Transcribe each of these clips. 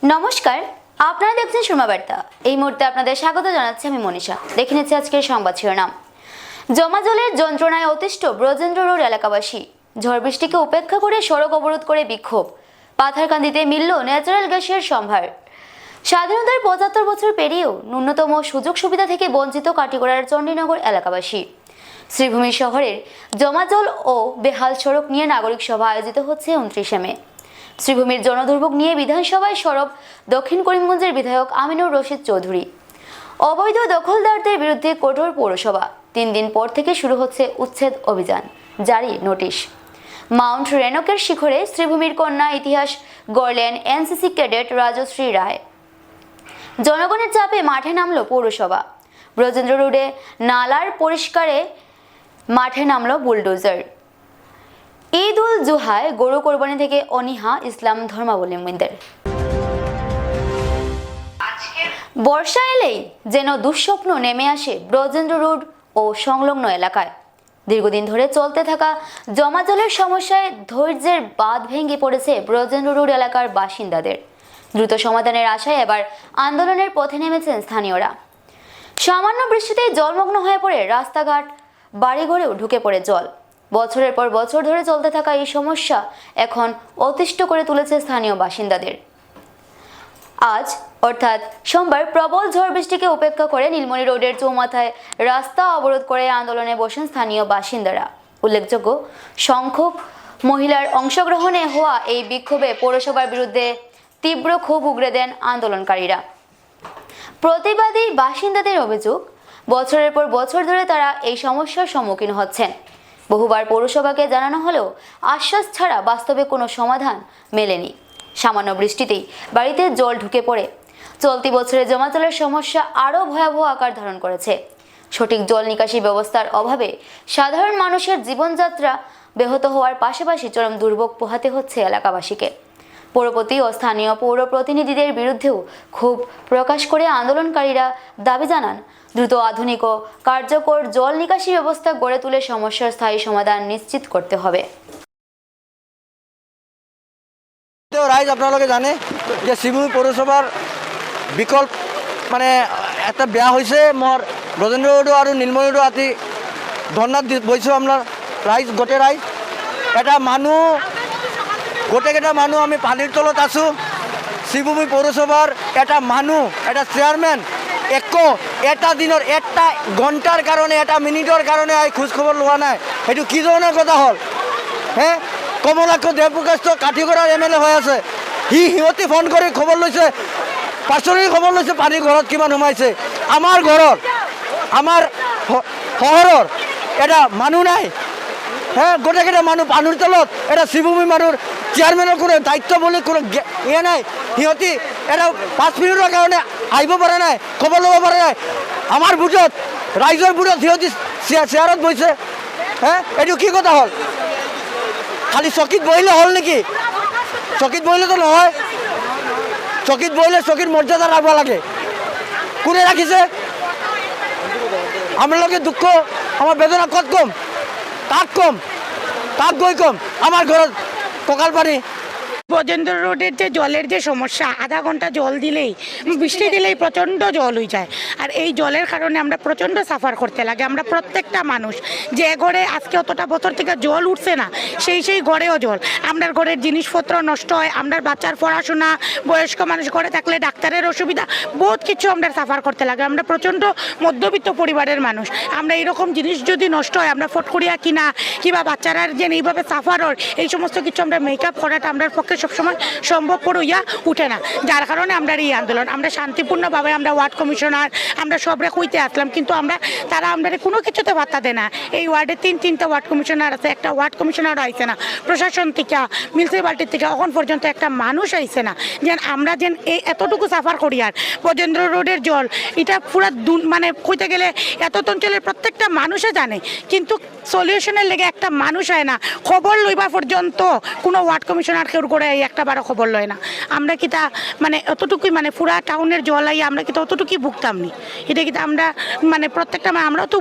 নমস্কার, আপনারা দেখছেন সুরমা বার্তা। এই মুহূর্তে আপনাদের স্বাগত জানাচ্ছি আমি মনীষা। দেখে নিচ্ছি আজকের সংবাদ শিরোনাম। জমা জলের যন্ত্রণায় অতিষ্ঠ ব্রজেন্দ্র রোড এলাকাবাসী। ঝড় বৃষ্টিকে উপেক্ষা করে সড়ক অবরোধ করে বিক্ষোভ। পাথারকান্দিতে মিলল ন্যাচারাল গ্যাসের সম্ভার। স্বাধীনতার ৭৫ বছর পেরিয়েও ন্যূনতম সুযোগ সুবিধা থেকে বঞ্চিত কাটিগড়ার চণ্ডীনগর এলাকাবাসী। শ্রীভূমি শহরের জমা জল ও বেহাল সড়ক নিয়ে নাগরিক সভা আয়োজিত হচ্ছে ২৯শে মে। শ্রীভূমির জনদুর্ভোগ নিয়ে বিধানসভায় সরব দক্ষিণ করিমগঞ্জের বিধায়ক আমিনুর রশিদ চৌধুরী। অবৈধ দখলদারদের বিরুদ্ধে কঠোর পৌরসভা। ৩ দিন পর থেকে শুরু হচ্ছে উচ্ছেদ অভিযান, জারি নোটিশ। মাউন্ট রেনকের শিখরে শ্রীভূমির কন্যা ইতিহাস গড়লেন এনসিসি ক্যাডেট রাজশ্রী রায়। জনগণের চাপে মাঠে নামল পৌরসভা। ব্রজেন্দ্র রোডে নালার পরিষ্কারে মাঠে নামল বুলডোজার। ঈদ উল জুহায় গরু কোরবানি থেকে অনীহা ইসলাম ধর্মাবলম্বীদের। বর্ষা এলেই যেন দুঃস্বপ্ন নেমে আসে ব্রজেন্দ্র রোড ও সংলগ্ন এলাকায়। দীর্ঘদিন ধরে চলতে থাকা জমা জলের সমস্যায় ধৈর্যের বাঁধ ভেঙে পড়েছে ব্রজেন্দ্র রোড এলাকার বাসিন্দাদের। দ্রুত সমাধানের আশায় এবার আন্দোলনের পথে নেমেছেন স্থানীয়রা। সামান্য বৃষ্টিতেই জলমগ্ন হয়ে পড়ে রাস্তাঘাট, বাড়িঘরেও ঢুকে পড়ে জল। বছরের পর বছর ধরে চলতে থাকা এই সমস্যা এখন অতিষ্ঠ করে তুলেছে স্থানীয় বাসিন্দাদের। আজ অর্থাৎ সোমবার প্রবল ঝড় বৃষ্টিকে উপেক্ষা করে নীলমণি রোডের চৌমাথায় রাস্তা অবরোধ করে আন্দোলনে বসেন স্থানীয় বাসিন্দারা। উল্লেখযোগ্য, সংখ্যক মহিলার অংশগ্রহণে হওয়া এই বিক্ষোভে পৌরসভার বিরুদ্ধে তীব্র ক্ষোভ উগরে দেন আন্দোলনকারীরা। প্রতিবাদী বাসিন্দাদের অভিযোগ, বছরের পর বছর ধরে তারা এই সমস্যার সম্মুখীন হচ্ছেন। বহুবার পৌরসভাকে জানানো হলেও আশ্বাস ছাড়া বাস্তবে কোনো সমাধান মেলেনি। সামান্য বৃষ্টিতেই বাড়িতে জল ঢুকে পড়ে। চলতি বছরে জমা জলের সমস্যা আরও ভয়াবহ আকার ধারণ করেছে। সঠিক জল নিকাশি ব্যবস্থার অভাবে সাধারণ মানুষের জীবনযাত্রা ব্যাহত হওয়ার পাশাপাশি চরম দুর্ভোগ পোহাতে হচ্ছে এলাকাবাসীকে। পৌরপতি ও স্থানীয় পৌর প্রতিনিধিদের বিরুদ্ধেও ক্ষোভ প্রকাশ করে আন্দোলনকারীরা দাবি জানান, দ্রুত আধুনিক ও কার্যকর জল নিকাশি ব্যবস্থা গড়ে তুলে সমস্যার স্থায়ী সমাধান নিশ্চিত করতে হবে। রাইজ আপনালোকে জানে যে শ্রীভূমি পৌরসভার বিকল্প মানে একটা বেয়া হয়েছে মোর ব্রজেন্দ্র রোডও আর নীলমণি রোডও আতি ধর্নাত বইছো আমরা রাইজ গোটে রাইজ এটা মানুহ গোটেকেইটা মানুহ আমি পানীৰ তলত আছোঁ। শ্রীভূমি পৌরসভার এটা মানুহ এটা চেয়ারম্যান এটা দিনের একটা ঘন্টার কারণে এটা মিনিটর কারণে খোঁজ খবর লোৱা নাই। সেইটো কি ধরনের কথা হল? হ্যাঁ, কমলাক্ষ দেবপ্রকাশ তো কাঠিগড়ার MLA হয়ে আছে। সিহঁতি ফোন কৰি খবৰ লৈছে, পাৰ্চনেলি খবৰ লৈছে পানীৰ ঘৰত কিমান সোমাইছে। আমাৰ ঘৰত আমাৰ শহৰৰ এটা মানুহ নাই। হ্যাঁ, গোটেইকেইটা মানুহ পানীৰ তলত। এটা শ্রীভূমি মানুহৰ চেয়ারম্যানের কোনো দায়িত্ব বলে কোনো ইয়ে নাই। সিহঁতি এটা 5 মিনিটৰ কাৰণে আহিব পৰা নাই, খবৰ ল'ব পৰা নাই। আমাৰ বুজত ৰাইজৰ বুজত সিহঁতি চেয়াৰত বহিছে। হ্যাঁ, এইটো কি কথা হ'ল? খালি চকীত বহিলে হ'ল নেকি? চকীত বহিলেতো নহয়। চকীত বহিলে চকীৰ মৰ্যাদা ৰাখিব লাগে। কোনে ৰাখিছে? আপোনালোকে দুঃখ আমাৰ বেদনা ক'ত কম, কাক কম, কাক গৈ কম? আমার ঘৰত কঁকাল পানি। ব্রজেন্দ্র রোডের যে জলের যে সমস্যা, আধা ঘন্টা জল দিলেই বৃষ্টি দিলেই প্রচণ্ড জল হয়ে যায়। আর এই জলের কারণে আমরা প্রচণ্ড সাফার করতে লাগে। আমরা প্রত্যেকটা মানুষ যে ঘরে আজকে অতটা বছর থেকে জল উঠছে না, সেই ঘরেও জল। আমরা ঘরের জিনিসপত্র নষ্ট হয়, আমরা বাচ্চার পড়াশোনা, বয়স্ক মানুষ ঘরে থাকলে ডাক্তারের অসুবিধা, বহুত কিছু আমরা সাফার করতে লাগে। আমরা প্রচণ্ড মধ্যবিত্ত পরিবারের মানুষ। আমরা এইরকম জিনিস যদি নষ্ট হয়, আমরা ফট করিয়া কিনা কিংবা বাচ্চারা যে এইভাবে সাফার এই সমস্ত কিছু আমরা মেকআপ করাটা আমরা পক্ষে সবসময় সম্ভবপর হইয়া উঠে না। যার কারণে আমরা এই আন্দোলন আমরা শান্তিপূর্ণভাবে আমরা ওয়ার্ড কমিশনার আমরা সবরে কইতে আসলাম, কিন্তু তারা আমরা কোনো কিছুতে বার্তা দেয় না। এই ওয়ার্ডে তিনটা ওয়ার্ড কমিশনার আছে, একটা ওয়ার্ড কমিশনারও আইছে না। প্রশাসন থেকে, মিউনিসিপ্যালিটির থেকে এখন পর্যন্ত একটা মানুষ আইছে না। যেন আমরা যেন এই এতটুকু সাফার করি। আর ব্রজেন্দ্র রোডের জল এটা পুরো মানে কইতে গেলে এত অঞ্চলের প্রত্যেকটা মানুষে জানে, কিন্তু সলিউশনের লেগে একটা মানুষ হয় না। খবর লইবা পর্যন্ত কোনো ওয়ার্ড কমিশনার কেউ করে একটা বারো খবর লয় না। আমরা কিতা মানে অতটুকুই মানে পুরা টাউনের জল আই আমরা কিতা অতটুকুই ভুগতাম নি। এটা কিতা আমরা মানে প্রত্যেকটা আমরাও তো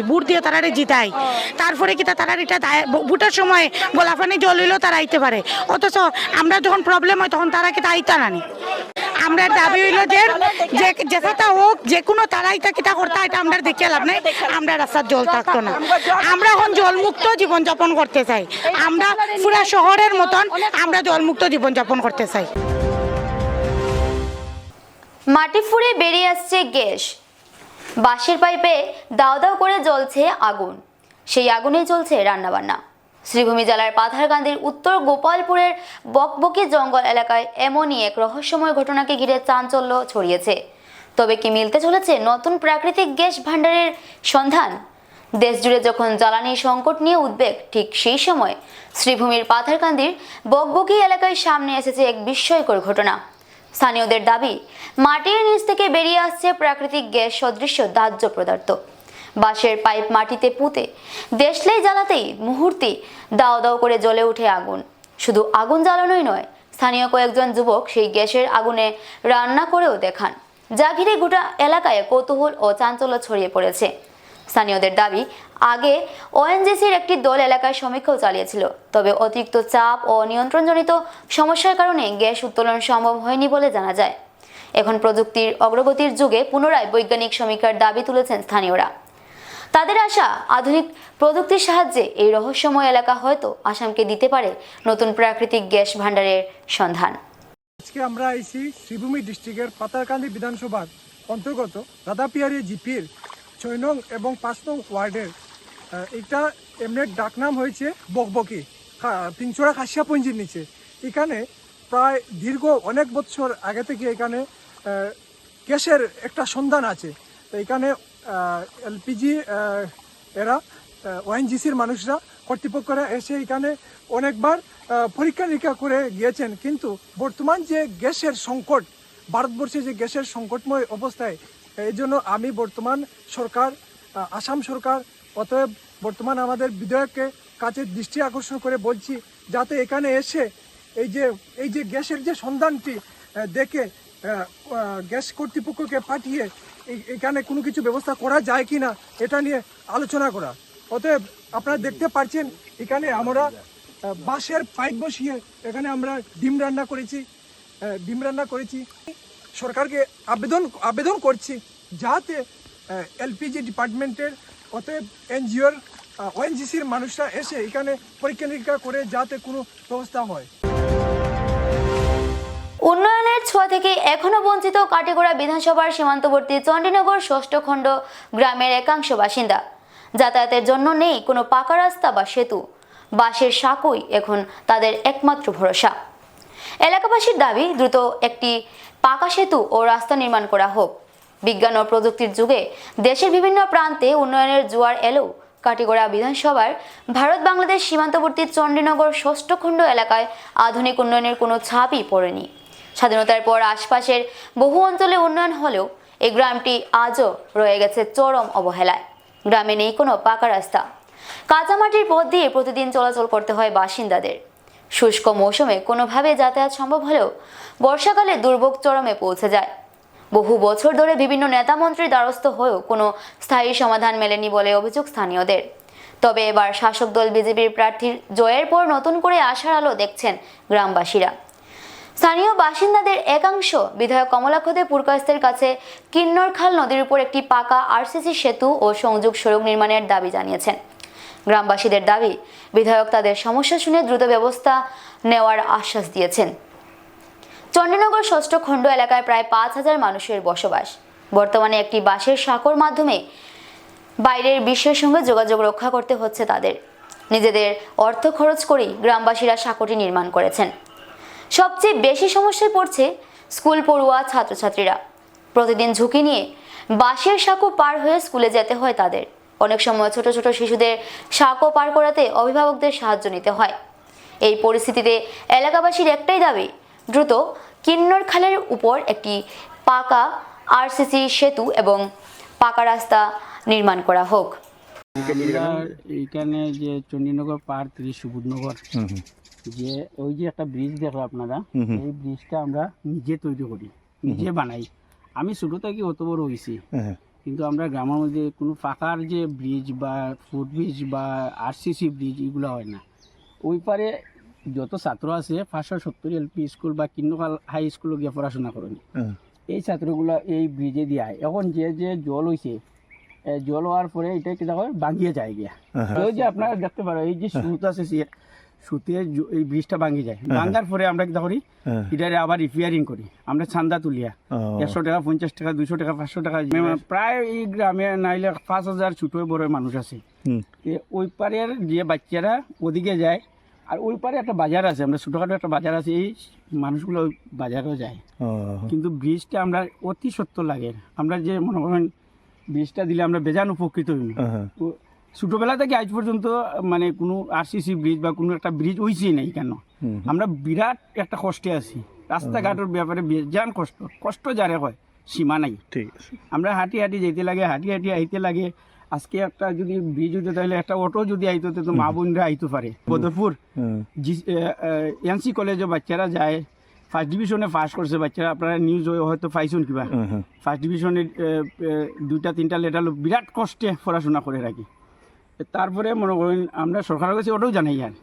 ভোট দিয়ে তারারে জিতাই। তারপরে কিতা তারা এটা ভোটের সময় গোলাপানি জল হইলেও তারা আইতে পারে, অথচ আমরা যখন প্রবলেম হয় তখন তারা কিতা আইতা নানি। আমরা দাবি হইল যে যেটা হোক যে কোনো তারা এটা কিটা করতে এটা আমরা দেখে লাভ নাই, আমরা রাস্তার জল থাকতো না। আমরা এখন জলমুক্ত জীবনযাপন করতে চাই, আমরা পুরা শহরের মতন আমরা জলমুক্ত জীবনযাপন করতে চাই। মাটি ফুঁড়ে বেরিয়ে আসছে গ্যাস, বাঁশের পাইপে দাও দাও করে জ্বলছে আগুন, সেই আগুনেই চলছে রান্নাবান্না। শ্রীভূমি জেলার পাথারকান্দির উত্তর গোপালপুরের বকবকি জঙ্গল এলাকায় এমনই এক রহস্যময় ঘটনাকে ঘিরে চাঞ্চল্য ছড়িয়েছে। তবে কি মিলতে চলেছে নতুন প্রাকৃতিক গ্যাস ভাণ্ডারের সন্ধান? দেশ জুড়ে যখন জ্বালানি সংকট নিয়ে উদ্বেগ, ঠিক সেই সময় শ্রীভূমির পাথারকান্দির বকবকি এলাকায় সামনে এসেছে এক বিস্ময়কর ঘটনা। স্থানীয়দের দাবি, মাটির নিচ থেকে বেরিয়ে আসছে প্রাকৃতিক গ্যাস সদৃশ্য দাহ্য পদার্থ। বাঁশের পাইপ মাটিতে পুঁতে দেশলাই জ্বালাতেই মুহূর্তে দাও দাও করে জ্বলে ওঠে আগুন। শুধু আগুন জ্বালানোই নয়, স্থানীয় কয়েকজন যুবক সেই গ্যাসের আগুনে রান্না করেও দেখান, যা ঘিরে গোটা এলাকায় কৌতূহল ও চাঞ্চল্য ছড়িয়ে পড়েছে। স্থানীয়দের দাবি, আগে ওএনজিসির একটি দল এলাকায় সমীক্ষাও চালিয়েছিল, তবে অতিরিক্ত চাপ ও নিয়ন্ত্রণজনিত সমস্যার কারণে গ্যাস উত্তোলন সম্ভব হয়নি বলে জানা যায়। এখন প্রযুক্তির অগ্রগতির যুগে পুনরায় বৈজ্ঞানিক সমীক্ষার দাবি তুলেছেন স্থানীয়রা। তাদের আশা, আধুনিক প্রযুক্তির সাহায্যে এই রহস্যময় এলাকা হয়তো আসামকে দিতে পারে নতুন প্রাকৃতিক গ্যাস ভাণ্ডারের সন্ধান। আজকে আমরা আইছি শ্রীভূমি ডিস্ট্রিক্টের পাতারকান্দি বিধানসভার অন্তর্গত রাধাপিয়ারি জিপির 6 নং এবং 5 নং ওয়ার্ডের এটা এমনি ডাকনাম হয়েছে বকবকি পিংচড়া খাসিয়াপঞ্জির নিচে। এখানে প্রায় দীর্ঘ অনেক বছর আগে থেকে এখানে গ্যাসের একটা সন্ধান আছে। তো এখানে এলপিজি এরা ওএনজিসির মানুষরা কর্তৃপক্ষরা এসে এখানে অনেকবার পরীক্ষা নিরীক্ষা করে গিয়েছেন, কিন্তু বর্তমান যে গ্যাসের সংকট, ভারতবর্ষে যে গ্যাসের সংকটময় অবস্থায়, এই জন্য আমি বর্তমান সরকার, আসাম সরকার, অতএব বর্তমান আমাদের বিধায়ককে কাছে দৃষ্টি আকর্ষণ করে বলছি, যাতে এখানে এসে এই যে গ্যাসের যে সন্ধানটি দেখে গ্যাস কর্তৃপক্ষকে পাঠিয়ে এখানে কোনো কিছু ব্যবস্থা করা যায় কি না এটা নিয়ে আলোচনা করা। অতএব আপনারা দেখতে পাচ্ছেন এখানে আমরা বাঁশের পাইপ বসিয়ে এখানে আমরা ডিম রান্না করেছি। সরকারকে আবেদন করছি যাতে এলপিজি ডিপার্টমেন্টের, অতএব এনজিওর, ওএনজিসির মানুষরা এসে এখানে পরীক্ষা নিরীক্ষা করে যাতে কোনো ব্যবস্থা হয়। উন্নয়নের ছোঁয়া থেকে এখনো বঞ্চিত কাটিগড়া বিধানসভার সীমান্তবর্তী চণ্ডীনগর 6 খণ্ড গ্রামের একাংশ বাসিন্দা। যাতায়াতের জন্য নেই কোনো পাকা রাস্তা বা সেতু, বাঁশের সাঁকোই এখন তাদের একমাত্র ভরসা। এলাকাবাসীর দাবি, দ্রুত একটি পাকা সেতু ও রাস্তা নির্মাণ করা হোক। বিজ্ঞান ও প্রযুক্তির যুগে দেশের বিভিন্ন প্রান্তে উন্নয়নের জোয়ার এলেও কাটিগড়া বিধানসভার ভারত বাংলাদেশ সীমান্তবর্তী চণ্ডীনগর 6 খণ্ড এলাকায় আধুনিক উন্নয়নের কোনো ছাপই পড়েনি। স্বাধীনতার পর আশপাশের বহু অঞ্চলে উন্নয়ন হলেও এই গ্রামটি আজও রয়ে গেছে চরম অবহেলায়। গ্রামে নেই কোনো পাকা রাস্তা, কাঁচামাটির পথ দিয়ে প্রতিদিন চলাচল করতে হয় বাসিন্দাদের। শুষ্ক মৌসুমে কোনোভাবে যাতায়াত সম্ভব হলেও বর্ষাকালে দুর্ভোগ চরমে পৌঁছে যায়। বহু বছর ধরে বিভিন্ন নেতা মন্ত্রীর দ্বারস্থ হয়েও কোনো স্থায়ী সমাধান মেলেনি বলে অভিযোগ স্থানীয়দের। তবে এবার শাসক দল বিজেপির প্রার্থীর জয়ের পর নতুন করে আশার আলো দেখছেন গ্রামবাসীরা। স্থানীয় বাসিন্দাদের একাংশ বিধায়ক কমলাক্ষদে পুরকাস্তের কাছে কিন্নরখাল নদীর উপর একটি পাকা আরসিসি সেতু ও সংযোগ সড়ক নির্মাণের দাবি জানিয়েছেন। গ্রামবাসীদের দাবি, বিধায়ক তাদের সমস্যা শুনে দ্রুত ব্যবস্থা নেওয়ার আশ্বাস দিয়েছেন। চণ্ডীনগর 6 খণ্ড এলাকায় প্রায় 5000 মানুষের বসবাস। বর্তমানে একটি বাঁশের সাঁকোর মাধ্যমে বাইরের বিশ্বের সঙ্গে যোগাযোগ রক্ষা করতে হচ্ছে তাদের। নিজেদের অর্থ খরচ করেই গ্রামবাসীরা সাঁকোটি নির্মাণ করেছেন। সবচেয়ে বেশি সমস্যায় পড়ছে স্কুল পড়ুয়া ছাত্রছাত্রীরা। প্রতিদিন ঝুঁকি নিয়ে বাঁশের সাঁকো পার হয়ে স্কুলে যেতে হয় তাদের। অনেক সময় ছোট ছোট শিশুদের সাঁকো পার করাতে অভিভাবকদের সাহায্য নিতে হয়। এই পরিস্থিতিতে এলাকাবাসীর একটাই দাবি, দ্রুত কিন্নরখালের উপর একটি পাকা আরসিসি সেতু এবং পাকা রাস্তা নির্মাণ করা হোক। এইখানে যে চণ্ডীনগর পার 30 সুবুধনগর, যে ওই যে একটা ব্রিজ দেখো আপনারা, এই ব্রিজটা আমরা নিজে তৈরি করি, নিজে বানাই। আমি ছোট থেকে অত বড় হয়েছি, কিন্তু আমরা গ্রামের মধ্যে কোনো পাকার যে ব্রিজ বা ফুট ব্রিজ বা আরসিসি ব্রিজ এগুলো হয় না। ওই পারে যত ছাত্র আছে 570 এলপি স্কুল বা কিন্নকাল হাই স্কুলে গিয়ে পড়াশোনা করেনি। এই ছাত্রগুলো এই ব্রিজে দিয়ে আয়। এখন যে জল হয়েছে, জল হওয়ার পরে এটা কি দেখো ভাঙিয়ে যায় গিয়া। ওই যে আপনারা দেখতে পারো এই যে সুত আছে, সুতে এই ব্রিজটা ভাঙিয়ে যায়। ভাঙার পরে আমরা কি করি, এটারে আবার রিপেয়ারিং করি। আমরা চান্দা তুলিয়া 100 টাকা, 50 টাকা, 200 টাকা, 500 টাকা, প্রায় এই গ্রামে নাইলে 5000 ছোট বড় মানুষ আছে। ওই পারের যে বাচ্চারা ওদিকে যায়, আর ওই পারে একটা বাজার আছে, আমরা ছোটখাটো একটা বাজার আছে, এই মানুষগুলো ওই বাজারেও যায়। কিন্তু ব্রিজটা আমরা অতি সত্য লাগে। আমরা যে মনে করেন ব্রিজটা দিলে আমরা বেজান উপকৃত হইনি। ছোটবেলা থেকে আজ পর্যন্ত মানে কোনো আরসিসি ব্রিজ বা কোনো একটা ব্রিজ হয়েছেই নাই কেন। আমরা বিরাট একটা কষ্টে আছি, রাস্তাঘাটের ব্যাপারে বেজান কষ্ট যারে হয় সীমা নাই। ঠিক আছে, আমরা হাঁটি যেতে লাগে, হাঁটি আইতে লাগে। আজকে একটা যদি ব্রিজ হইতে তাহলে একটা অটো যদি আইতো তো মা বোনরা আইতে পারে। বদরপুর এনসি কলেজে বাচ্চারা যায়, ফার্স্ট ডিভিশনে পাস করছে বাচ্চারা, আপনারা নিউজ হয়তো পাইছেন কিবা। ফার্স্ট ডিভিশনে 2-3টা লেটার বিরাট কষ্টে পড়াশোনা করে রাখি। তারপরে মনে করেন আমরা সরকারের কাছে ওটাও জানাই আর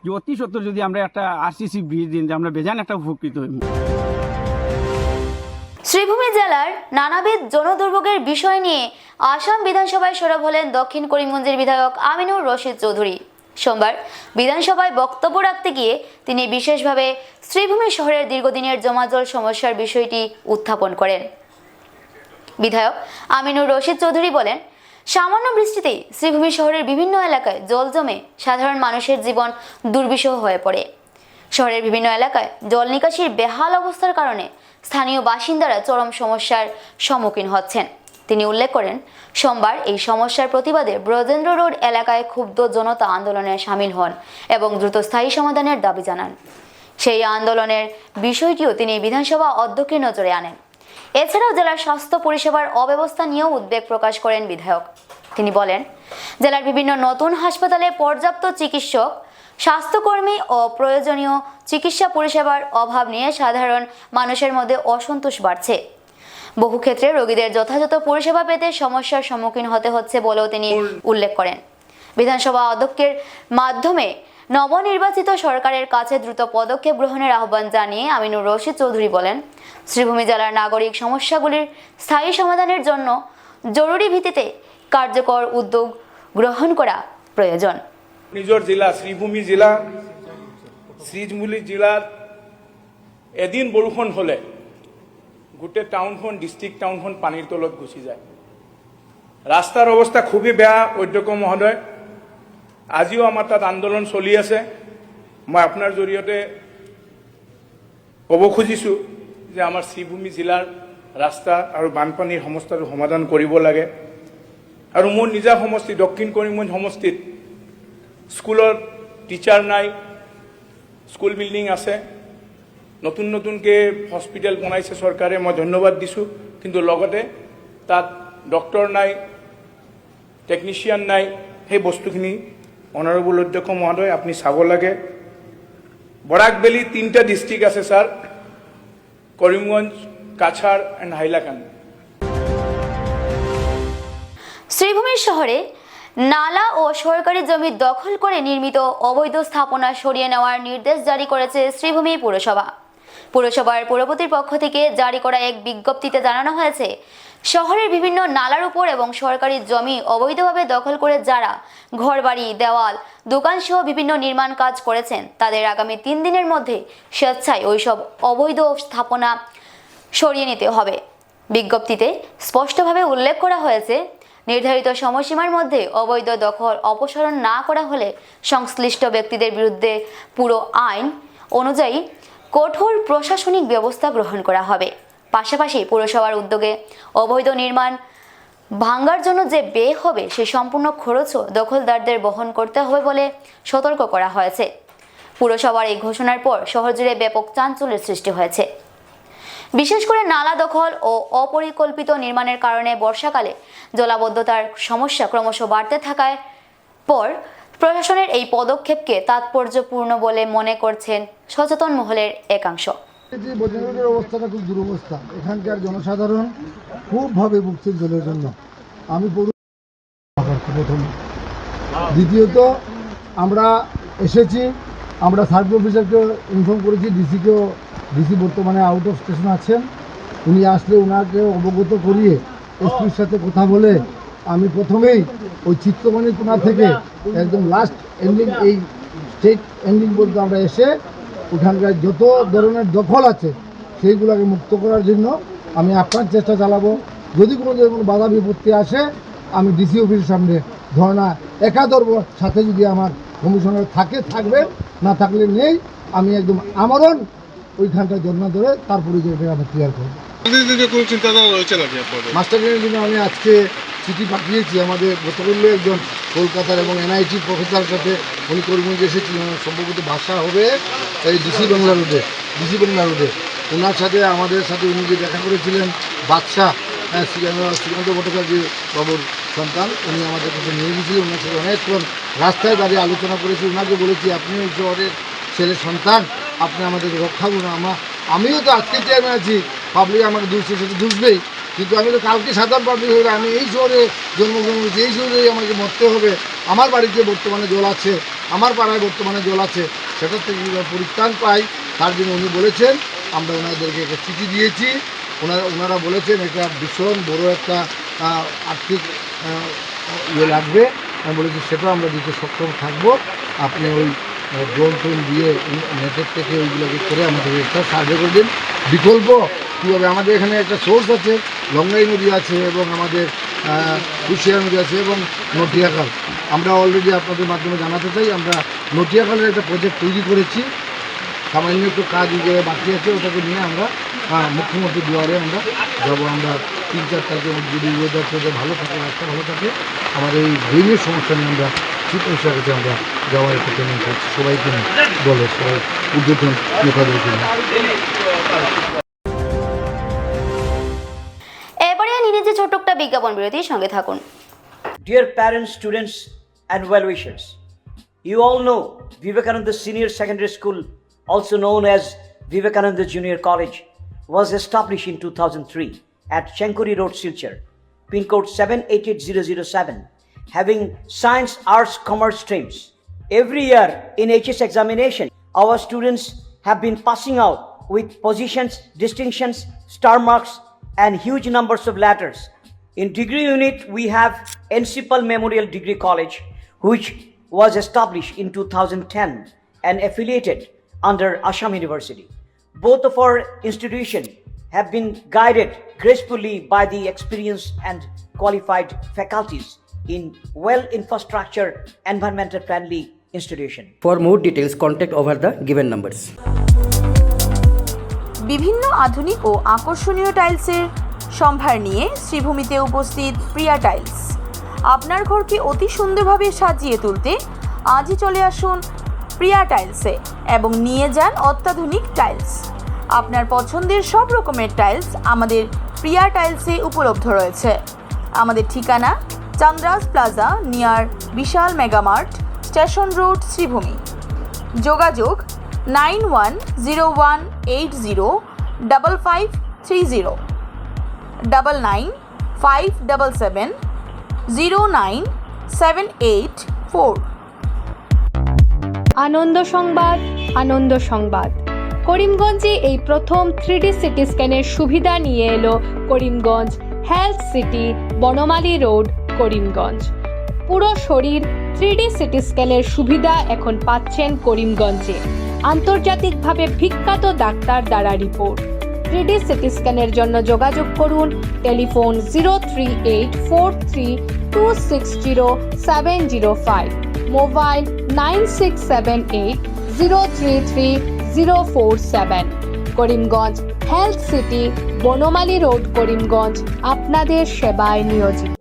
যে অতি সত্তর যদি আমরা একটা আরসিসি ব্রিজ দিন, আমরা বেজান একটা উপকৃত হই। শ্রীভূমি জেলার নানাবিধ জনদুর্ভোগের বিষয় নিয়ে আসাম বিধানসভায় সরব হলেন দক্ষিণ করিমগঞ্জের বিধায়ক আমিনুর রশিদ চৌধুরী। সোমবার বিধানসভায় বক্তব্য রাখতে গিয়ে তিনি বিশেষভাবে শ্রীভূমি শহরের দীর্ঘদিনের জমাজল সমস্যার বিষয়টি উত্থাপন করেন। বিধায়ক আমিনুর রশিদ চৌধুরী বলেন, সামান্য বৃষ্টিতেই শ্রীভূমি শহরের বিভিন্ন এলাকায় জল জমে সাধারণ মানুষের জীবন দুর্বিষহ হয়ে পড়ে। শহরের বিভিন্ন এলাকায় জল নিকাশির বেহাল অবস্থার কারণে স্থানীয় বাসিন্দারা চরম সমস্যার সম্মুখীন হচ্ছেন। তিনি উল্লেখ করেন, সোমবার এই সমস্যার প্রতিবাদে ব্রজেন্দ্র রোড এলাকায় ক্ষুব্ধ জনতা আন্দোলনে সামিল হন এবং দ্রুত স্থায়ী সমাধানের দাবি জানান। সেই আন্দোলনের বিষয়টিও তিনি বিধানসভা অধ্যক্ষের নজরে আনেন। এছাড়াও জেলার স্বাস্থ্য পরিষেবার অব্যবস্থা নিয়েও উদ্বেগ প্রকাশ করেন বিধায়ক। তিনি বলেন, জেলার বিভিন্ন নতুন হাসপাতালে পর্যাপ্ত চিকিৎসক, স্বাস্থ্যকর্মী ও প্রয়োজনীয় চিকিৎসা পরিষেবার অভাব নিয়ে সাধারণ মানুষের মধ্যে অসন্তোষ বাড়ছে। বহু ক্ষেত্রে রোগীদের যথাযথ পরিষেবা পেতে সমস্যার সম্মুখীন হতে হচ্ছে বলেও তিনি উল্লেখ করেন। বিধানসভা অধ্যক্ষের মাধ্যমে নবনির্বাচিত সরকারের কাছে দ্রুত পদক্ষেপ গ্রহণের আহ্বান জানিয়ে আমিনুর রশিদ চৌধুরী বলেন, শ্রীভূমি জেলার নাগরিক সমস্যাগুলির স্থায়ী সমাধানের জন্য জরুরি ভিত্তিতে কার্যকর উদ্যোগ গ্রহণ করা প্রয়োজন। নিজের জেলা শ্রীভূমি জেলার এদিন বৰষুণ হলে গোটেই টাউনখন, ডিস্ট্রিক্ট টাউনখন পানীৰ তলত গুচি যায়। রাস্তার অবস্থা খুবই বেয়া। অধ্যক্ষ মহোদয়, আজিও আমার তাত আন্দোলন চলি আছে। মই আপনার জৰিয়তে ক'ব খুজিছো যে আমার শ্রীভূমি জেলার রাস্তা আর বানপানীর সমস্যাটো সমাধান কৰিব লাগে। আর মোৰ নিজা সমষ্টি দক্ষিণ কৰিমগঞ্জ সমষ্টিত স্কুলত টিচার নাই, স্কুল বিল্ডিং আছে, নতুনকে হস্পিটেল বনাইছে চৰকাৰে, মই ধন্যবাদ দিছোঁ। কিন্তু লগতে তাত ডক্টৰ নাই, টেকনিচিয়ান নাই। সেই বস্তুখিনি অনারেবল অধ্যক্ষ মহোদয় আপুনি চাব লাগে। বৰাক ভেলী 3টা ডিস্ট্রিক্ট আছে স্যার, করিমগঞ্জ, কাছাড় এন্ড হাইলাকান্দি। শ্রীভূমি শহরে নালা ও সরকারি জমি দখল করে নির্মিত অবৈধ স্থাপনা সরিয়ে নেওয়ার নির্দেশ জারি করেছে শ্রীভূমি পুরসভা। পুরসভার পুরপতির পক্ষ থেকে জারি করা এক বিজ্ঞপ্তিতে জানানো হয়েছে, শহরের বিভিন্ন নালার উপর এবং সরকারি জমি অবৈধভাবে দখল করে যারা ঘরবাড়ি, দেওয়াল, দোকান সহ বিভিন্ন নির্মাণ কাজ করেছেন তাদের আগামী 3 দিনের মধ্যে স্বেচ্ছায় ওইসব অবৈধ স্থাপনা সরিয়ে নিতে হবে। বিজ্ঞপ্তিতে স্পষ্টভাবে উল্লেখ করা হয়েছে, নির্ধারিত সময়সীমার মধ্যে অবৈধ দখল অপসারণ না করা হলে সংশ্লিষ্ট ব্যক্তিদের বিরুদ্ধে পুরো আইন অনুযায়ী কঠোর প্রশাসনিক ব্যবস্থা গ্রহণ করা হবে। পাশাপাশি পুরসভার উদ্যোগে অবৈধ নির্মাণ ভাঙার জন্য যে ব্যয় হবে সেই সম্পূর্ণ খরচও দখলদারদের বহন করতে হবে বলে সতর্ক করা হয়েছে। পুরসভার এই ঘোষণার পর শহর জুড়ে ব্যাপক চাঞ্চল্যের সৃষ্টি হয়েছে। বিশেষ করে নালা দখল ও অপরিকল্পিত নির্মাণের কারণে বর্ষাকালে জলাবদ্ধতার সমস্যা ক্রমশ বাড়তে থাকার পর প্রশাসনের এই পদক্ষেপকে তাৎপর্যপূর্ণ বলে মনে করছেন সচেতন মহলের একাংশ। বদ্রীনাথের অবস্থাটা খুব দুরবস্থা। এখানকার জনসাধারণ খুবভাবে ভুগছে জলের জন্য। আমি প্রথম, দ্বিতীয়ত আমরা এসেছি আমরা সার্কেল অফিসারকেও ইনফর্ম করেছি, ডিসি বর্তমানে আউট অফ স্টেশন আছেন, উনি আসলে ওনাকে অবগত করিয়ে এসপির সাথে কথা বলে আমি প্রথমেই ওই চিত্রমণি কোনা থেকে একদম লাস্ট এন্ডিং এই স্টেট এন্ডিং পর্যন্ত আমরা এসে ওখানকার যত ধরনের দখল আছে সেইগুলোকে মুক্ত করার জন্য আমি আপ্রাণ চেষ্টা চালাবো। যদি কোনো বাধা বিপত্তি আসে আমি ডিসি অফিসের সামনে ধর্ণা একা ধরব, সাথে যদি আমার কমিশনার থাকবে, না থাকলে নেই, আমি একদম আমরণ ওইখানটায় ধর্ণা ধরে তারপরে যে আমি ক্লিয়ার করবো। কোনো চিন্তাধারা রয়েছে নাকি আপনাদের? মাস্টারদের জন্য আমি আজকে চিঠি পাঠিয়েছি। আমাদের গতকালও একজন কলকাতার এবং এনআইটি প্রফেসরের সাথে উনি করিমগঞ্জ এসেছিলেন, সম্ভবত ভাষা হবে এই ডিসি বাংলা রোডে ওনার সাথে আমাদের সাথে উনি যে দেখা করেছিলেন বাদশাহ শ্রীকান্ত ভট্টাচার্য বাবুর সন্তান, উনি আমাদের কাছে নিয়ে গিয়েছিলেন। ওনার সাথে অনেকক্ষণ রাস্তায় দাঁড়িয়ে আলোচনা করেছি। ওনাকে বলেছি আপনি এই শহরের ছেলে সন্তান, আপনি আমাদের রক্ষা করুন। আমিও তো আজকে চেয়ারম্যান আছি, পাবলিক আমাকে দুষছে, সেটা দুষবেই, কিন্তু আমি তো কালকে সাধারণ পাবলিক হয়ে আমি এই শহরে জন্মগ্রহণ করেছি, এই শহরেই আমাকে মরতে হবে। আমার বাড়িতে বর্তমানে জল আছে, আমার পাড়ায় বর্তমানে জল আছে, সেটার থেকে পরিত্রাণ পাই তার জন্য উনি বলেছেন। আমরা ওনাদেরকে একটা চিঠি দিয়েছি, ওনারা বলেছেন এটা ভীষণ বড় একটা আর্থিক ইয়ে লাগবে। আমি বলেছি সেটাও আমরা দিতে সক্ষম থাকবো। আপনি ওই ড্রোন দিয়ে নেটের থেকে ওইগুলোকে করে আমাদের একটা সাহায্য করে দিন। বিকল্প কীভাবে আমাদের এখানে একটা সোর্স আছে, লঙ্গাই নদী আছে এবং আমাদের কুশিয়া নদী আছে এবং নটিয়াখাল। আমরা অলরেডি আপনাদের মাধ্যমে জানাতে চাই, আমরা নটিয়াখালের একটা প্রজেক্ট তৈরি করেছি। সামান্য একটু কাজ বাকি আছে, ওটাকে নিয়ে আমরা মুখ্যমন্ত্রী দুয়ারে আমরা যাবো। আমরা 3-4 তারিখের মধ্যে যদি ওয়েদার ভালো থাকে, রাস্তা ভালো থাকে, আমাদের এই ড্রেনের সমস্যা নিয়ে আমরা চিফ মিনিস্টারের কাছে আমরা যাওয়ার একটা ট্রেনিং করছি, সবাইকে নিয়ে বলে সবাই উদ্যোতন নেতাদেরকে নিয়ে। এবারে নিয়ে যে ছোট্ট একটা বিজ্ঞাপন বিরতির সঙ্গে থাকুন। Dear parents, students, and well-wishers, you all know Vivekananda Senior Secondary School, also known as Vivekananda Junior College, was established in 2003 at Chenkuri Road, Silchar, pin code 788007, having science, arts, commerce streams. Every year in HS examination, our students have been passing out with positions, distinctions, star marks, and huge numbers of letters. In degree unit, we have Encipal Memorial Degree College, which was established in 2010 and affiliated under Assam University. Both of our institutions have been guided gracefully by the experienced and qualified faculties in well-infrastructure, environmental friendly institution. For more details, contact over the given numbers. বিভিন্ন আধুনিক ও আকর্ষণীয় টাইলসের সম্ভার নিয়ে শ্রীভূমিতে উপস্থিত প্রিয়া tiles. আপনার ঘরকে অতি সুন্দরভাবে সাজিয়ে তুলতে আজই চলে আসুন প্রিয়া টাইলসে এবং নিয়ে যান অত্যাধুনিক টাইলস। আপনার পছন্দের সব রকমের টাইলস আমাদের প্রিয়া টাইলসে উপলব্ধ রয়েছে। আমাদের ঠিকানা চান্দ্রাস প্লাজা নিয়ার বিশাল মেগামার্ট, স্টেশন রোড, শ্রীভূমি। যোগাযোগ 9101805530, 9957709784। আনন্দ সংবাদ, আনন্দ সংবাদ। করিমগঞ্জে এই প্রথম 3D সিটি স্ক্যানের সুবিধা নিয়ে এলো Karimganj health city, Banamali road, Karimganj. পুরো শরীর 3D সিটি স্ক্যানের সুবিধা এখন পাচ্ছেন করিমগঞ্জে। আন্তর্জাতিকভাবে বিখ্যাত ডাক্তার দ্বারা রিপোর্ট। 3D সিটি স্ক্যানের জন্য যোগাযোগ করুন telephone 038432600705, mobile 9678033047। Karimganj health city, Banamali road, Karimganj আপনাদের সেবায় নিয়োজিত।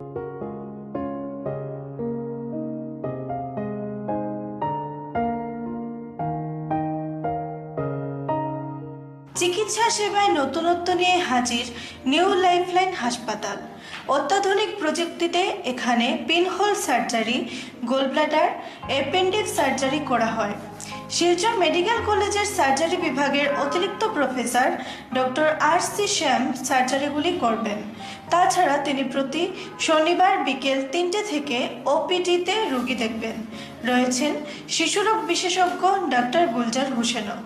চিকিৎসা সেবায় নতুনত্ব নিয়ে হাজির নিউ লাইফলাইন হাসপাতাল। অত্যাধুনিক প্রযুক্তিতে এখানে pinhole surgery, gallbladder, appendix surgery করা হয়। শিলচর মেডিকেল কলেজের সার্জারি বিভাগের অতিরিক্ত প্রফেসর ডক্টর RC শ্যাম সার্জারিগুলি করবেন। তাছাড়া তিনি প্রতি শনিবার বিকেল 3টে থেকে OPD-তে রোগী দেখবেন। রয়েছেন শিশুরোগ বিশেষজ্ঞ ডাক্তার গুলজার হোসেনও।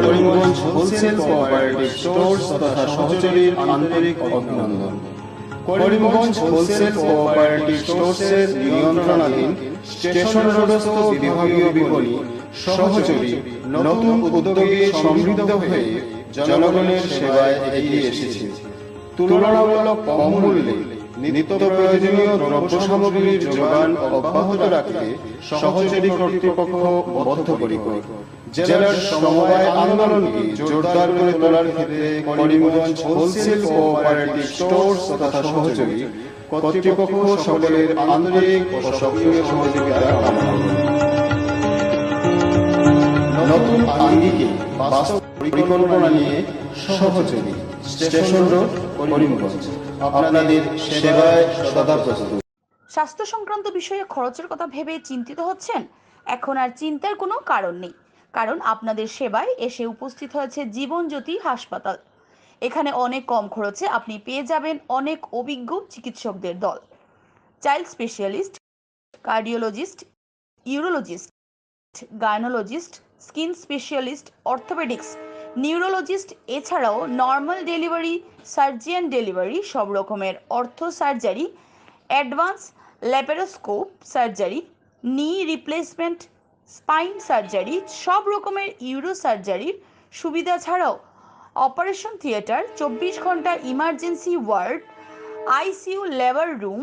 করিমগঞ্জ হোলসেল কোঅপারেটিভ স্টোর্স তথা সহচরীর আন্তরিক অভিনন্দন। করিমগঞ্জ হোলসেল কোঅপারেটিভ স্টোর্সের নিয়ন্ত্রণাধীন স্টেশন রোডস্থ বিভাগীয় বিপণী সহচরী নতুন উদ্যোগে সমৃদ্ধ হয়ে জনগণের সেবায় এগিয়ে এসেছে। তুলনামূলক কম মূল্যে নিত্য প্রয়োজনীয় দ্রব্য সামগ্রীর যোগান অব্যাহত রাখতে সহচরী কর্তৃপক্ষ বদ্ধপরিকর। জেলার সমবায় আন্দোলনকে জোরদার করে তোলার ক্ষেত্রে করিমগঞ্জ হোলসেল কোঅপারেটিভ স্টোর্স তথা সহচরী কর্তৃপক্ষ সকলের আন্তরিক ও সক্রিয় সহযোগিতা কামনা করে। নতুন আঙ্গিকে বাস্তব পরিকল্পনা নিয়ে সহচরী স্টেশন রোড করিমগঞ্জ আপনাদের সেবায় সদা প্রস্তুত। স্বাস্থ্য সংক্রান্ত বিষয়ে খরচের কথা ভেবে চিন্তিত হচ্ছেন? এখন আর চিন্তার কোনো কারণ নেই, কারণ আপনাদের সেবায় এসে উপস্থিত হয়েছে জীবনজ্যোতি হাসপাতাল। এখানে অনেক কম খরচে আপনি পেয়ে যাবেন অনেক অভিজ্ঞ চিকিৎসকদের দল। Child specialist, cardiologist, urologist, gynaecologist, skin specialist, orthopaedics, neurologist, এছাড়াও নর্মাল ডেলিভারি, সার্জিয়ান ডেলিভারি, সব রকমের ortho surgery, advance laparoscope surgery, knee replacement, spine surgery, সব রকমের ইউরো সার্জারির সুবিধা ছাড়াও অপারেশন থিয়েটার, 24 ঘন্টা emergency ward, ICU labour room,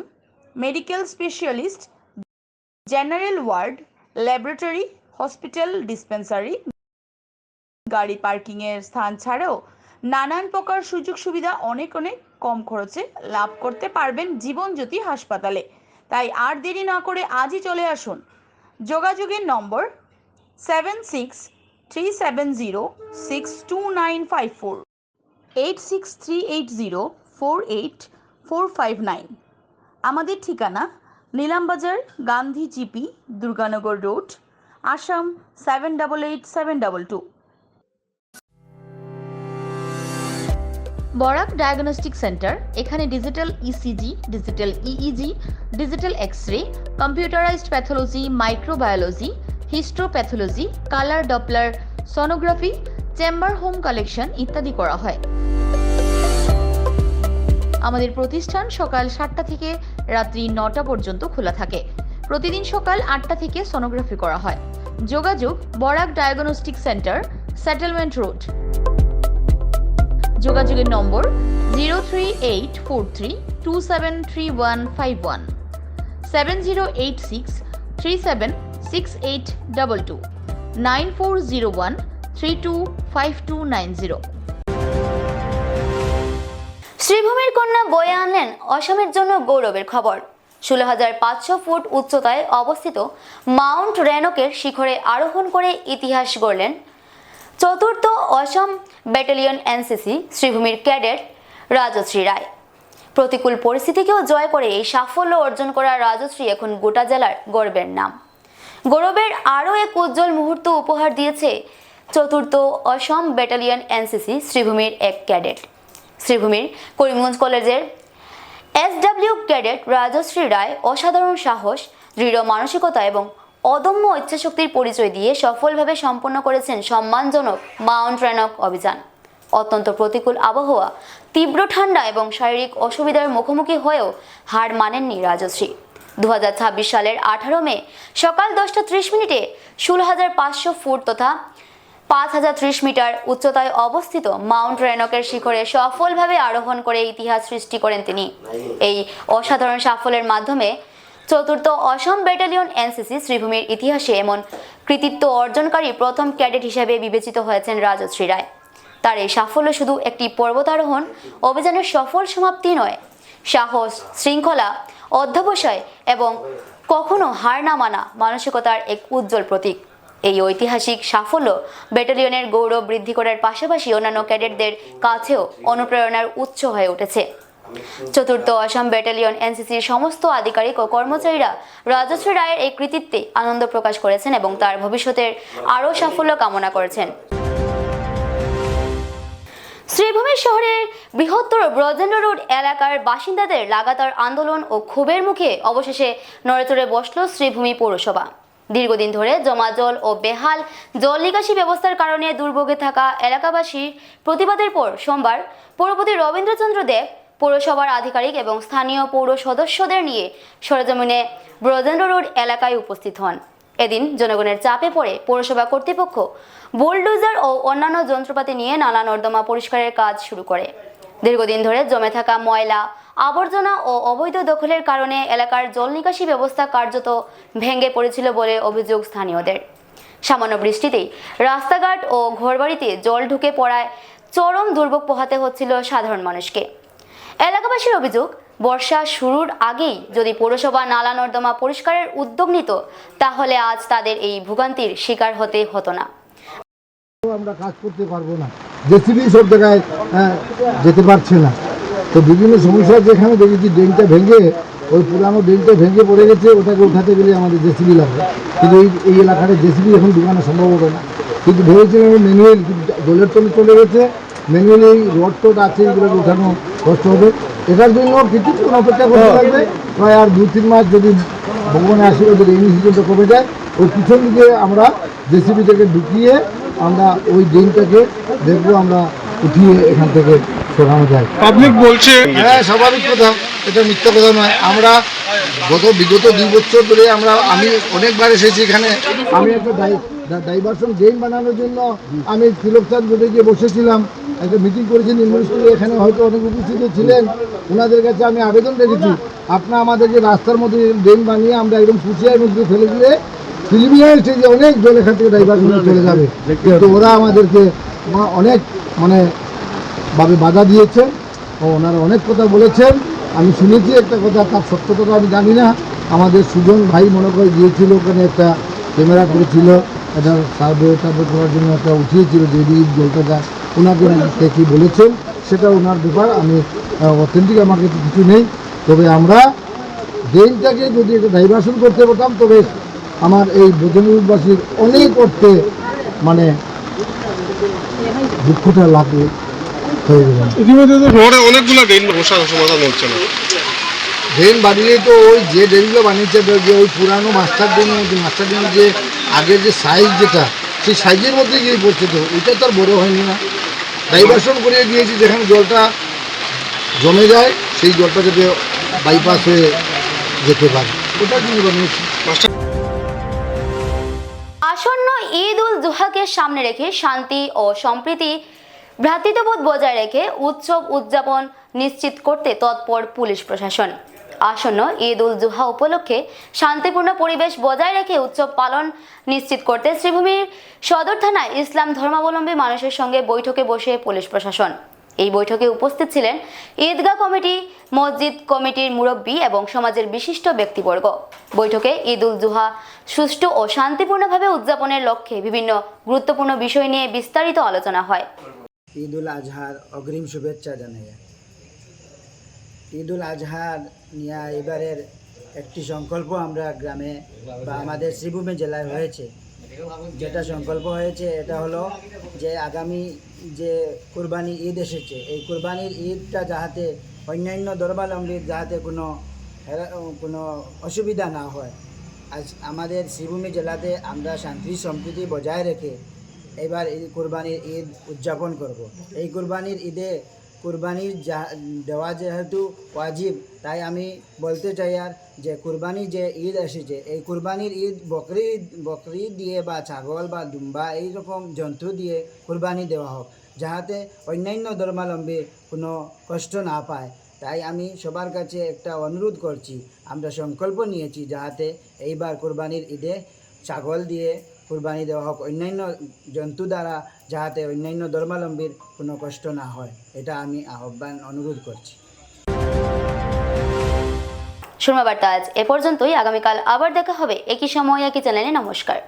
medical specialist, general ward, laboratory, hospital dispensary, গাড়ি পার্কিংয়ের স্থান ছাড়াও নানান প্রকার সুযোগ সুবিধা অনেক কম খরচে লাভ করতে পারবেন জীবনজ্যোতি হাসপাতালে। তাই আর দেরি না করে আজই চলে আসুন। যোগাযোগের নম্বর 7637062954, 8638048459। আমাদের ঠিকানা Nilambazar, Gandhi GP, Durganagar road, Assam 788722। Barak diagnostic centre, এখানে digital ECG, digital EEG, digital X-ray, computerised pathology, microbiology, histopathology, colour Doppler sonography, chamber home collection ইত্যাদি করা হয়। আমাদের প্রতিষ্ঠান সকাল 7টা থেকে রাত্রি 9টা পর্যন্ত খোলা থাকে। প্রতিদিন সকাল 8টা থেকে সোনোগ্রাফি করা হয়। যোগাযোগ Barak diagnostic centre, settlement road. যোগাযোগের নম্বর 03843273151, 7086376822, 9401325290। শ্রীভূমির কন্যা বয়ে আনলেন অসমের জন্য গৌরবের খবর। 16,500 ফুট উচ্চতায় অবস্থিত মাউন্ট রেনকের শিখরে আরোহণ করে ইতিহাস গড়লেন 4th অসম ব্যাটালিয়ন এনসিসি শ্রীভূমির ক্যাডেট রাজশ্রী রায়। প্রতিকূল পরিস্থিতিকেও জয় করে এই সাফল্য অর্জন করা রাজশ্রী এখন গোটা জেলার গর্বের নাম। গৌরবের আরও এক উজ্জ্বল মুহূর্ত উপহার দিয়েছে 4th অসম ব্যাটালিয়ন এনসিসি শ্রীভূমির এক ক্যাডেট। শ্রীভূমির করিমগঞ্জ কলেজের SW ক্যাডেট রাজশ্রী রায় অসাধারণ সাহস, দৃঢ় মানসিকতা এবং অদম্য ইচ্ছাশক্তির পরিচয় দিয়ে সফলভাবে সম্পন্ন করেছেন সম্মানজনক মাউন্ট রেনক অভিযান। অত্যন্ত প্রতিকূল আবহাওয়া, তীব্র ঠান্ডা এবং শারীরিক অসুবিধার মুখোমুখি হয়েও হার মানেননি রাজশ্রী। 2026 সালের 18 মে সকাল 10:30 16,500 ফুট তথা 5,030 মিটার উচ্চতায় অবস্থিত মাউন্ট রেনকের শিখরে সফলভাবে আরোহণ করে ইতিহাস সৃষ্টি করেন তিনি। এই অসাধারণ সাফল্যের মাধ্যমে 4th অসম ব্যাটালিয়ন এনসিসি শ্রীভূমির ইতিহাসে এমন কৃতিত্ব অর্জনকারী প্রথম ক্যাডেট হিসেবে বিবেচিত হয়েছেন রাজশ্রী রায়। তার এই সাফল্য শুধু একটি পর্বতারোহণ অভিযানের সফল সমাপ্তি নয়, সাহস, শৃঙ্খলা অধ্যবসায় এবং কখনো হার না মানা মানসিকতার এক উজ্জ্বল প্রতীক। এই ঐতিহাসিক সাফল্য ব্যাটালিয়নের গৌরব বৃদ্ধি করার পাশাপাশি অন্যান্য ক্যাডেটদের কাছেও অনুপ্রেরণার উৎস হয়ে উঠেছে। চতুর্থ আসাম ব্যাটালিয়ন এনসিসির সমস্ত আধিকারিক ও কর্মচারীরা রাজশ্রী রায়ের এই কৃতিত্বে আনন্দ প্রকাশ করেছেন এবং তার ভবিষ্যতের আরও সাফল্য কামনা করেছেন। শ্রীভূমি শহরের বৃহত্তর ব্রজেন্দ্র রোড এলাকার বাসিন্দাদের লাগাতার আন্দোলন ও ক্ষোভের মুখে অবশেষে নড়েচড়ে বসল শ্রীভূমি পৌরসভা। দীর্ঘদিন ধরে জমা জল ও বেহাল জল নিকাশি ব্যবস্থার কারণে দুর্ভোগে থাকা এলাকাবাসীর প্রতিবাদের পর সোমবার পৌরপতি রবীন্দ্রচন্দ্র দেব পৌরসভার আধিকারিক এবং স্থানীয় পৌর সদস্যদের নিয়ে সরেজমিনে ব্রজেন্দ্র রোড এলাকায় উপস্থিত হন। এদিন জনগণের চাপে পড়ে পৌরসভা কর্তৃপক্ষ বুলডোজার ও অন্যান্য যন্ত্রপাতি নিয়ে নালা নর্দমা পরিষ্কারের কাজ শুরু করে। দীর্ঘদিন ধরে জমে থাকা ময়লা, আবর্জনা ও অবৈধ দখলের কারণে এলাকার জল নিকাশি ব্যবস্থা কার্যত ভেঙে পড়েছিল বলে অভিযোগ স্থানীয়দের। সামান্য বৃষ্টিতেই রাস্তাঘাট ও ঘরবাড়িতে জল ঢুকে পড়ায় চরম দুর্ভোগ পোহাতে হচ্ছিল সাধারণ মানুষকে। এলাকাবাসীর অভিযোগ, বর্ষা শুরুর আগেই যদি পৌরসভা নালা নর্দমা পরিষ্কারের উদ্যোগ নিত তাহলে আজ তাদের এই ভোগান্তির শিকার হতে হতো না। আমরা কাজ করতে পারবো না, জেসিবি সব জায়গায় যেতে পারছে না। তো বিভিন্ন সমস্যা যেখানে দেখেছি ড্রেনটা ভেঙে, ওই পুরানো ড্রেনটা ভেঙে পড়ে গেছে, ওটাকে উঠাতে গেলে আমাদের জেসিবি লাগবে, কিন্তু এই এলাকাটা জেসিবি এখন ঢুকানো সম্ভব হবে না। কিন্তু ভেবেছিলাম ম্যানুয়াল, জলের তলে চলে গেছে, ম্যানুয়ালি রড টড আছে, এগুলোকে উঠানো কষ্ট হবে। এটার জন্য কিছুক্ষণ অপেক্ষা করতে লাগবে, প্রায় আর 2-3 মাস যদি ভগবানের আশীর্বাদ যদি রেইনি সিজনটা কমে যায়, ওই পিছন দিকে আমরা জেসিবি থেকে ঢুকিয়ে আমরা ওই ড্রেনটাকে দেখবো আমরা উঠিয়ে এখান থেকে সরানো যায়। পাবলিক বলছে হ্যাঁ, স্বাভাবিক কথা, এটা মিথ্যা কথা নয়। আমরা বিগত 2 বছর ধরে আমি অনেকবার এসেছি এখানে। আমি একটা ডাইভারশন ড্রেন বানানোর জন্য আমি তিলকচাঁদ রোডে গিয়ে বসেছিলাম, একটা মিটিং করেছি নির্মল স্কুলে, এখানে হয়তো অনেক উপস্থিত ছিলেন। ওনাদের কাছে আমি আবেদন রেখেছি, আপনারা আমাদেরকে রাস্তার মধ্যে ড্রেন বানিয়ে আমরা একদম কুচিয়ার মধ্যে ফেলে দিলে প্রিলিমিনারি স্টেজে অনেক জল এখান থেকে ডাইভারশন চলে যাবে। কিন্তু ওরা আমাদেরকে অনেক ভাবে বাধা দিয়েছেন ও ওনারা অনেক কথা বলেছেন। আমি শুনেছি একটা কথা, তার সত্যতা আমি জানি না। আমাদের সুজন ভাই মনে করে গিয়েছিল, ওখানে একটা ক্যামেরা করেছিল, এটা সার্ভে করার জন্য একটা উঠিয়েছিল যে জলটা যায়। ওনাকে কী বলেছেন সেটা ওনার ব্যাপার, আমি অথেন্টিক আমাকে কিছু নেই। তবে আমরা ড্রেনটাকে যদি একটা ডাইভারশন করতে পারতাম তবে আমার এই ব্রজেন্দ্রবাসীর অনেক অর্থে দুঃখটা লাগবে হয়ে যাবে। ইতিমধ্যে তো শহরে অনেকগুলো ড্রেন সমাধান হচ্ছে না। ড্রেন বানিয়ে তো ওই যে ড্রেনগুলো বানিয়েছে, যে ওই পুরানো মাস্টার ড্রেন যে আগের যে সাইজ, যেটা সেই সাইজের মধ্যে গিয়ে পড়ছে, তো ওইটা তো আর বড় হয়নি না। ডাইভারশন করে দিয়েছি, যেখানে জলটা জমে যায় সেই জলটা যাতে বাইপাস হয়ে যেতে পারে, ওটার জন্য বানিয়েছি। আসন্ন ঈদ উল জুহাকে সামনে রেখে শান্তি ও সম্প্রীতি, ভ্রাতৃত্ববোধ বজায় রেখে উৎসব উদযাপন নিশ্চিত করতে তৎপর পুলিশ প্রশাসন। আসন্ন ঈদ উল জুহা উপলক্ষে শান্তিপূর্ণ পরিবেশ বজায় রেখে উৎসব পালন নিশ্চিত করতে শ্রীভূমির সদর থানায় ইসলাম ধর্মাবলম্বী মানুষের সঙ্গে বৈঠকে বসে পুলিশ প্রশাসন। এই বৈঠকে উপস্থিত ছিলেন ঈদগাহ কমিটি, মসজিদ কমিটির মুরব্বী এবং সমাজের বিশিষ্ট ব্যক্তিবর্গ। বৈঠকে ঈদ উল জুহা সুষ্ঠু ও শান্তিপূর্ণভাবে উদযাপনের লক্ষ্যে বিভিন্ন গুরুত্বপূর্ণ বিষয় নিয়ে বিস্তারিত আলোচনা হয়। ঈদ উল আজহার অগ্রিম শুভেচ্ছা জানাই। ঈদ উল আজহার নিয়ে এবারের একটি সংকল্প আমরা গ্রামে বা আমাদের শ্রীভূমি জেলায় হয়েছে। যেটা সংকল্প হয়েছে এটা হলো যে আগামী যে কুরবানি ঈদ এসেছে, এই কুরবানির ঈদটা যাতে অন্যান্য ধর্মাবলম্বীর যাতে কোনো অসুবিধা না হয়। আজ আমাদের শ্রীভূমি জেলাতে আমরা শান্তি সম্প্রীতি বজায় রেখে এবার এই কুরবানির ঈদ উদযাপন করব। এই কুরবানির ঈদে কুরবানির দেওয়া যেহেতু ওয়াজিব, তাই আমি বলতে চাই আর যে কুরবানির যে ঈদ এসেছে, এই কুরবানির ঈদ বকরি দিয়ে বা ছাগল বা দুম্বা এইরকম জন্তু দিয়ে কুরবানি দেওয়া হোক, যাহাতে অন্যান্য ধর্মাবলম্বী কোনো কষ্ট না পায়। তাই আমি সবার কাছে একটা অনুরোধ করছি, আমরা সংকল্প নিয়েছি যাহাতে এইবার কুরবানির ঈদে ছাগল দিয়ে কুরবানি দেওয়া হোক, অন্যান্য জন্তু দ্বারা যাহাতে অন্যান্য ধর্মাবলম্বীর কোনো কষ্ট না হয়, এটা আমি আহ্বান অনুরোধ করছি। সুরমা বার্তা আজ এ পর্যন্তই। আগামীকাল আবার দেখা হবে একই সময় একই চ্যানেলে। নমস্কার।